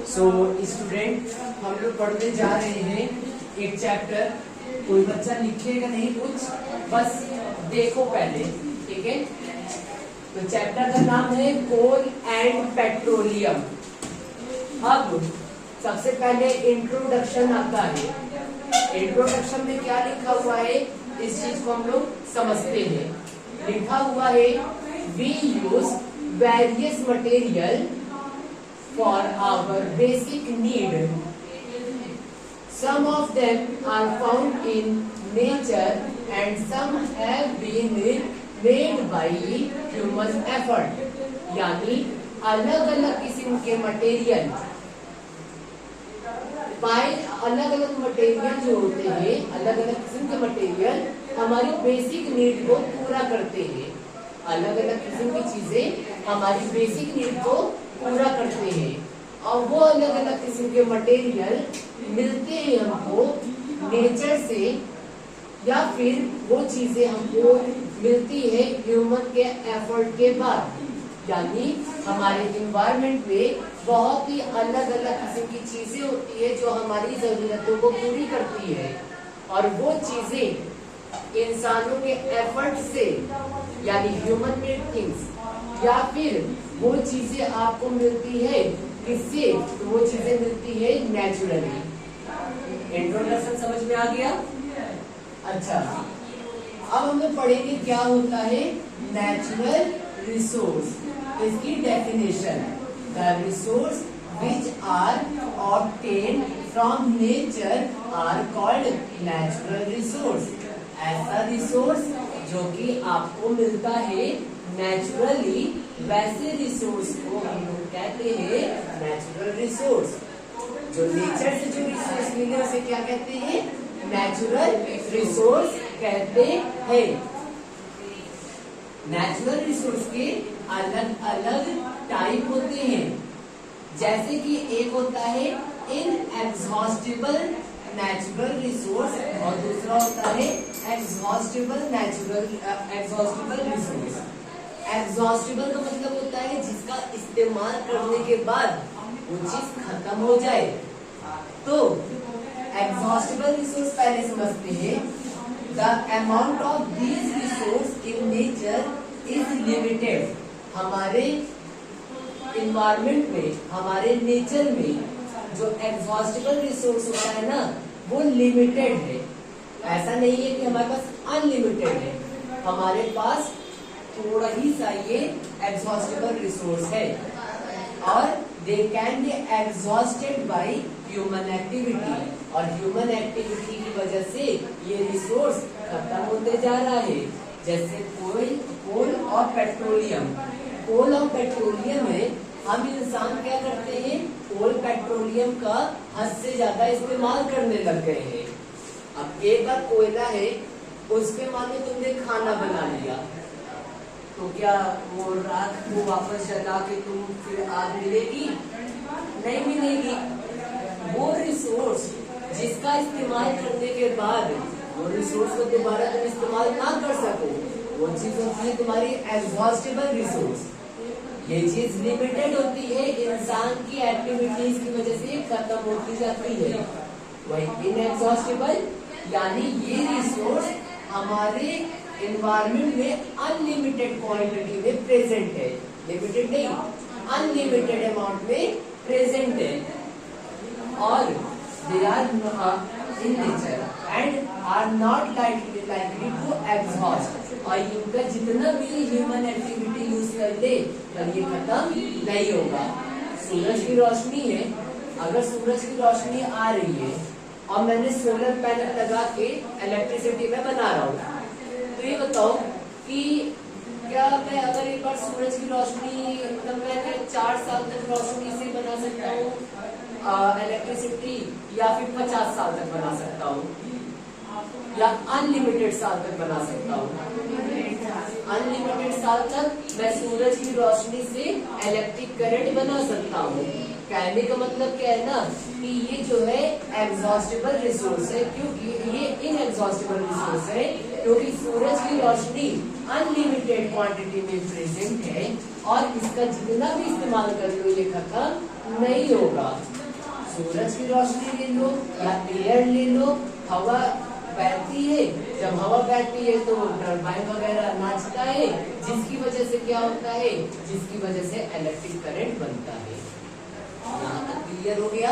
So student, हम लोग पढ़ने जा रहे हैं एक चैप्टर। कोई बच्चा लिखेगा नहीं कुछ, बस देखो पहले, ठीक है। तो चैप्टर का नाम है कोल एंड पेट्रोलियम। अब सबसे पहले इंट्रोडक्शन आता है। इंट्रोडक्शन में क्या लिखा हुआ है, इस चीज को हम लोग समझते हैं। लिखा हुआ है, we use various material for our basic need. Some of them are found in nature and some have been made by human effort. यानी अलग अलग किस्म के मटेरियल अलग अलग मटेरियल जो होते हैं, अलग अलग किस्म के मटेरियल हमारी बेसिक नीड को पूरा करते हैं। अलग अलग किस्म की चीजें हमारी बेसिक नीड को पूरा करते हैं। और वो अलग अलग किस्म के मटेरियल मिलते हैं हमको नेचर से, या फिर वो चीजें हमको मिलती है ह्यूमन के एफर्ट के बाद। यानी हमारे एनवायरनमेंट में बहुत ही अलग अलग किस्म की चीजें होती है जो हमारी जरूरतों को पूरी करती है, और वो चीजें इंसानों के एफर्ट से, यानी ह्यूमन मेड थिंग्स, या फिर वो चीजें आपको मिलती है किससे, तो वो चीजें मिलती है नेचुरली। इंट्रोडक्शन समझ में आ गया? अच्छा, अब हम लोग पढ़ेंगे क्या होता है नेचुरल रिसोर्स। इसकी definition, the resource which are obtained from nature are called natural resource. ऐसा रिसोर्स जो कि आपको मिलता है नेचुरली, वैसे रिसोर्स को हम लोग कहते हैं नेचुरल रिसोर्स। जो नेचर से जो रिसोर्स मिले उसे क्या कहते हैं? नेचुरल रिसोर्स कहते हैं। नेचुरल रिसोर्स के अलग अलग टाइप होते हैं, जैसे कि एक होता है इनएग्जॉस्टिबल नेचुरल रिसोर्स और दूसरा होता है एग्जॉस्टिबल रिसोर्स। एग्जॉस्टिबल का मतलब होता है जिसका इस्तेमाल करने के बाद वो चीज खत्म हो जाए। तो एग्जॉस्टिबल रिसोर्स पहले समझते हैं। The amount of these resource in nature is limited. हमारे इन्वायरमेंट में, हमारे नेचर में जो एग्जॉस्टिबल रिसोर्स होता है ना, वो लिमिटेड है। ऐसा नहीं है कि हमारे पास अनलिमिटेड है। हमारे पास थोड़ा ही सा ये एग्जॉस्टिबल रिसोर्स है, और they can be exhausted by human activity. और ह्यूमन एक्टिविटी की वजह से ये रिसोर्स खत्म होते जा रहा है। जैसे कोल और पेट्रोलियम। कोल और पेट्रोलियम में हम इंसान क्या करते हैं, कोल पेट्रोलियम का हद से ज्यादा इस्तेमाल करने लग गए हैं। अब एक बार कोयला है, उसके मान लो तुमने खाना बना लिया, तो क्या वो राख को वापस जला के तुम फिर आग मिलेगी? नहीं मिलेगी। वो रिसोर्स जिसका इस्तेमाल करने के बाद वो रिसोर्स को दोबारा तुम इस्तेमाल ना कर सको, वो चीज होती है तुम्हारी एग्जॉस्टिबल रिसोर्स। ये चीज लिमिटेड होती है, इंसान की एक्टिविटीज की वजह से खत्म होती जाती है। वही इनएग्जॉस्टिबल, यानी ये रिसोर्स हमारे एनवायरमेंट में अनलिमिटेड क्वांटिटी में प्रेजेंट है। लिमिटेड नहीं, अनलिमिटेड अमाउंट में प्रेजेंट है, और they are in nature and are not likely to exhaust. और इनका जितना भी ह्यूमन एक्टिविटी यूज कर ले, पर ये खत्म नहीं होगा। सूरज की रोशनी है, अगर सूरज की रोशनी आ रही है और मैंने सोलर पैनल लगा के इलेक्ट्रिसिटी में बना रहा हूँ, तो ये बताओ कि क्या मैं अगर एक बार सूरज की रोशनी, मतलब मैं 4 साल तक रोशनी से बना सकता हूँ इलेक्ट्रिसिटी, या फिर 50 साल तक बना सकता हूँ, या अनलिमिटेड साल तक बना सकता हूँ? अनलिमिटेड साल तक मैं सूरज की रोशनी से इलेक्ट्रिक करंट बना सकता हूँ। कहने का मतलब क्या है ना, कि ये जो है एग्जॉस्टिबल रिसोर्स है, क्योंकि ये इनएग्जॉस्टिबल रिसोर्स है, क्योंकि सूरज की रोशनी अनलिमिटेड क्वांटिटी में प्रेजेंट है, और इसका जितना भी इस्तेमाल कर लो ये खत्म नहीं होगा। सूरज की रोशनी ले लो या एयर ले लो, हवा बहती है, जब हवा बहती है तो टरबाइन वगैरह नाचता है, जिसकी वजह से क्या होता है, जिसकी वजह से इलेक्ट्रिक करंट बनता है। यहाँ तक क्लियर हो गया।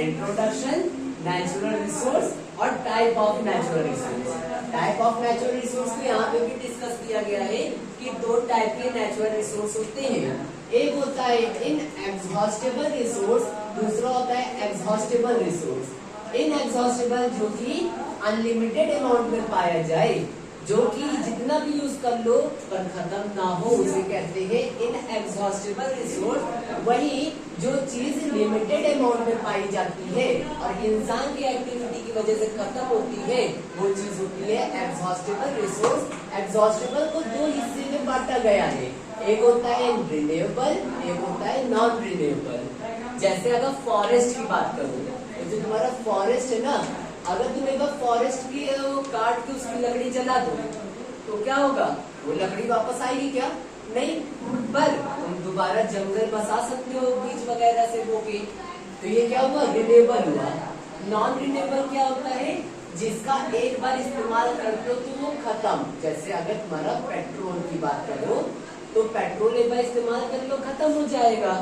इंट्रोडक्शन, नेचुरल रिसोर्स और type of natural resource. Type of natural resource को यहाँ पे भी डिस्कस किया गया है कि दो टाइप के नेचुरल रिसोर्स होते हैं। एक होता है इनएग्जॉस्टेबल रिसोर्स, दूसरा होता है एग्जॉस्टेबल रिसोर्स। इनएग्जॉस्टेबल जो कि अनलिमिटेड अमाउंट में पाया जाए, जो कि जितना भी यूज कर लो पर खत्म ना हो, उसे कहते हैं इनएग्जॉस्टेबल रिसोर्स। वही जो चीज लिमिटेड अमाउंट में पाई जाती है और इंसान की एक्टिविटी की वजह से खत्म होती है, वो चीज होती है एग्जॉस्टेबल रिसोर्स। एग्जॉस्टेबल को दो हिस्से में बांटा गया है, एक होता है रिन्यूएबल, एक होता है नॉन रिन्यूएबल। जैसे अगर फॉरेस्ट की बात करूँ तो जो तुम्हारा फॉरेस्ट है ना, अगर तुम एक बार फॉरेस्ट की काट के उसकी लकड़ी जला दो तो क्या होगा, वो लकड़ी वापस आएगी क्या? नहीं, पर तुम दोबारा जंगल बसा सकते हो बीज वगैरह से बोके। तो ये क्या हुआ, रिन्यूएबल हुआ। नॉन रिन्यूएबल क्या होता है, जिसका एक बार इस्तेमाल कर दो तो वो खत्म। जैसे अगर तुम्हारा पेट्रोल की बात करो तो पेट्रोल एक बार इस्तेमाल कर लो खत्म हो जाएगा,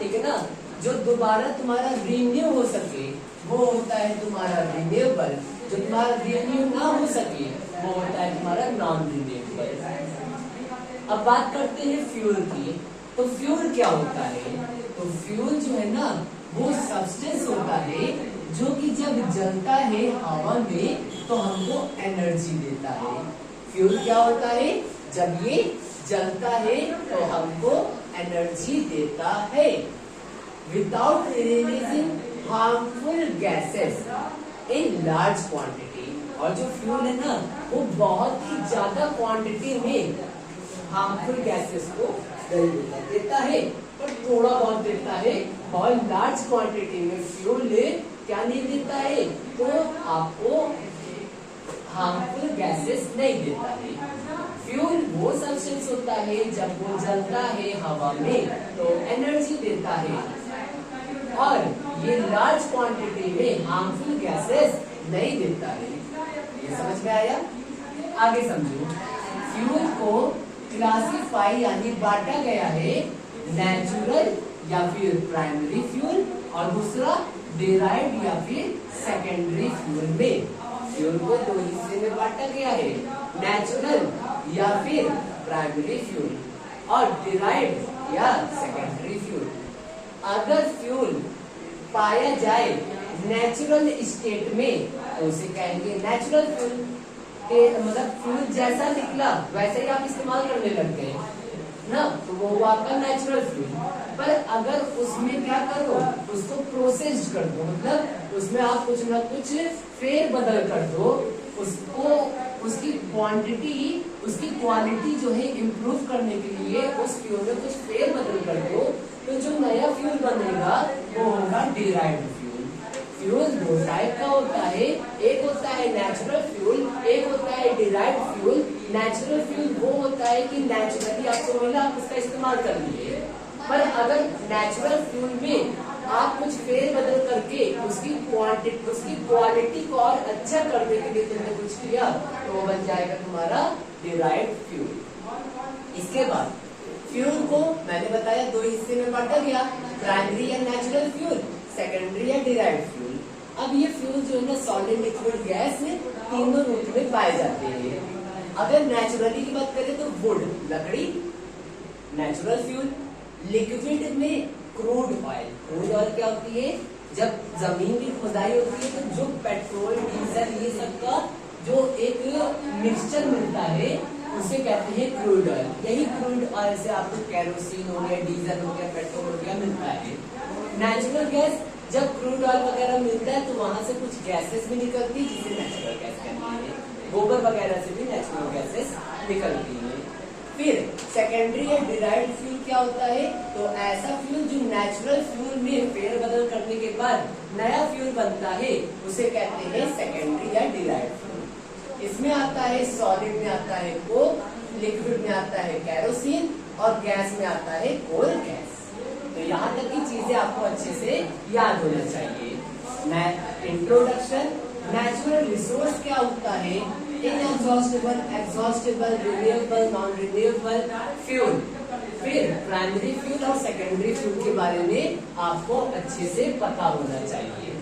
ठीक है ना। जो दोबारा तुम्हारा रिन्यू हो सके वो होता है तुम्हारा रिन्यूएबल, जो तुम्हारा रिन्यू ना हो सके वो होता है तुम्हारा नॉन रिन्यूएबल। अब बात करते हैं फ्यूल की। तो फ्यूल क्या होता है, तो फ्यूल जो है ना वो सब्सटेंस होता है जो कि जब जलता है हवा में तो हमको एनर्जी देता है। फ्यूल क्या होता है, जब ये जलता है तो हमको एनर्जी देता है। Without releasing harmful gases in large quantity. और जो फ्यूल है ना वो बहुत ही ज्यादा क्वांटिटी में हार्मफुल गैसेस को देता है, पर थोड़ा बहुत देता है। बहुत लार्ज क्वांटिटी में फ्यूल क्या नहीं देता है, तो आपको हार्मफुल गैसेस नहीं देता है। फ्यूल वो सब्सटेंस होता है जब वो जलता है हवा में तो एनर्जी देता है, और ये लार्ज क्वांटिटी में हार्मफुल गैसेस नहीं देता है। ये समझ में आया? आगे समझो। फ्यूल को क्लासिफाई यानी बांटा गया है नेचुरल या फिर प्राइमरी फ्यूल और दूसरा डिराइव्ड या फिर सेकेंडरी फ्यूल में। फ्यूल को दो हिस्से में बांटा गया है, नेचुरल या फिर प्राइमरी फ्यूल और डिराइव्ड या सेकेंडरी फ्यूल। अगर फ्यूल पाया जाए नेचुरल स्टेट में तो उसे कहेंगे नेचुरल फ्यूल। मतलब फ्यूल जैसा निकला वैसे ही आप इस्तेमाल करने लग गए ना, तो वो आपका नेचुरल फ्यूल। पर अगर उसमें क्या करो, उसको प्रोसेस्ड कर दो, मतलब उसमें आप कुछ ना कुछ फेर बदल कर दो, उसको उसकी क्वांटिटी उसकी क्वालिटी जो है इम्प्रूव करने के लिए उस फ्यूल में कुछ फेर बदल कर दो, तो जो नया फ्यूल बनेगा वो होगा डिराइव्ड फ्यूल। फ्यूल दो टाइप का होता है, एक होता है नेचुरल फ्यूल, एक होता है डिराइव्ड फ्यूल। नेचुरल फ्यूल वो होता है कि नेचुरली आपको मिला, आप उसका इस्तेमाल कर लिए। पर अगर नेचुरल फ्यूल में आप कुछ फेर बदल करके उसकी क्वालिटी को और अच्छा करने के लिए तुमने कुछ किया तो वो बन जाएगा तुम्हारा डिराइव्ड फ्यूल। इसके बाद फ्यूल को मैंने बताया दो हिस्से में बांटा गया, प्राइमरी या नेचुरल फ्यूल, सेकेंडरी या डिराइव्ड फ्यूल। अब ये फ्यूल जो है ना सॉलिड, लिक्विड, गैस में तीनों रूप में पाए जाते हैं। अगर नेचुरली की बात करें तो वुड, लकड़ी, नेचुरल फ्यूल। लिक्विड में क्रूड ऑयल। क्रूड ऑयल क्या होती है, जब जमीन की खुदाई होती है तो जो पेट्रोल, डीजल ये सब का जो एक मिक्सचर मिलता है उसे कहते हैं क्रूड ऑयल। यही क्रूड ऑयल से आपको केरोसिन हो गया, डीजल हो गया, पेट्रोल हो गया मिलता है। नेचुरल गैस, जब क्रूड ऑयल वगैरह मिलता है तो वहां से कुछ गैसेस भी निकलती है जिसे नेचुरल गैस कहते हैं। गोबर वगैरह से भी नेचुरल गैसेस निकलती है। फिर सेकेंडरी या डिराइव्ड फ्यूल क्या होता है, तो ऐसा फ्यूल जो नेचुरल फ्यूल में फेर बदल करने के बाद नया फ्यूल बनता है उसे कहते हैं सेकेंडरी या डिराइव्ड फ्यूल। इसमें आता है सॉलिड में आता है कोक, लिक्विड में आता है केरोसिन और गैस में आता है कोल गैस। तो यहाँ तक की चीजें आपको अच्छे से याद होना चाहिए। इंट्रोडक्शन, नेचुरल रिसोर्स क्या होता है, inexhaustible, exhaustible, renewable, non renewable fuel, फिर प्राइमरी फ्यूल और सेकेंडरी फ्यूल के बारे में आपको अच्छे से पता होना चाहिए।